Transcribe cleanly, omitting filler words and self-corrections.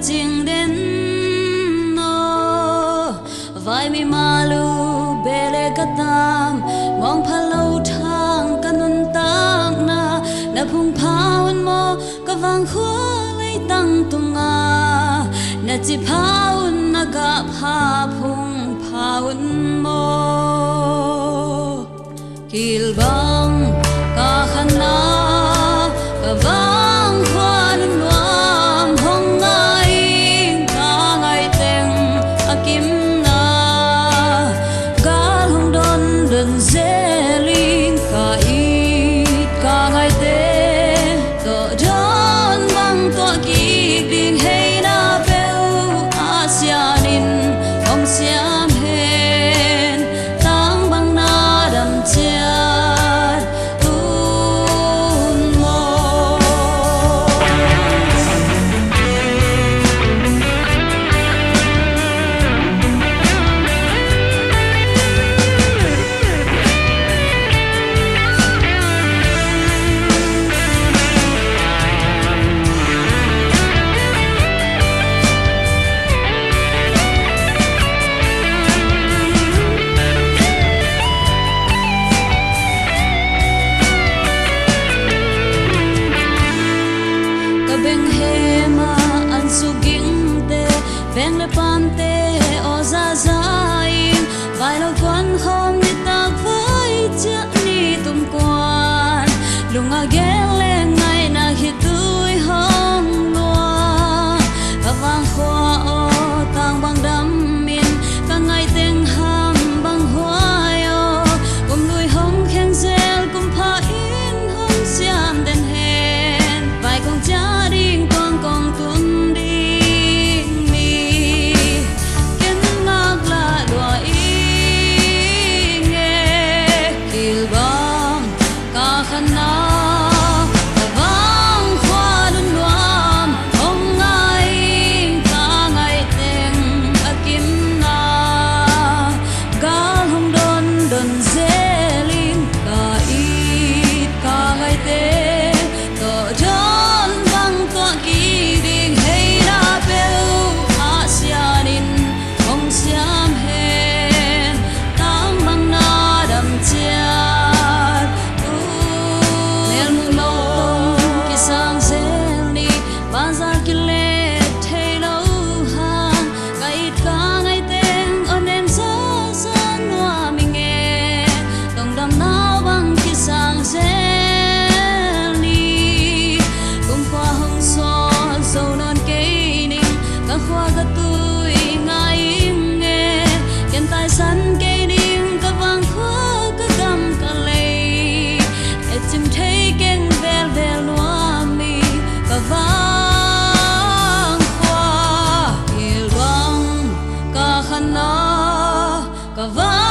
ching đến nó vai mi malu bele katam mong phalo thang kanun tang na phung phawan mo kawang khua lei tang tunga na chi phaun na ga pha phung phaun mo kil bang ka khana ka vang khoan nuam hong ngai ka ngai teng akim na gal hong don den zeling ka it ka ngai te to don bang to ki ding hey na peu asianin hong siam hen tang bang na dam chia beng hema an suging te beng le pam te o za zain vai lo quan khom ni tak vai cha ni tum quan lunga gel le ngai na hi tui hom loa ka wang khwa o tang bang dam min ka ngai teng ham bang hwayo kum lui hong kheng zel kum pha in hong siam den hen vai kong cha Kava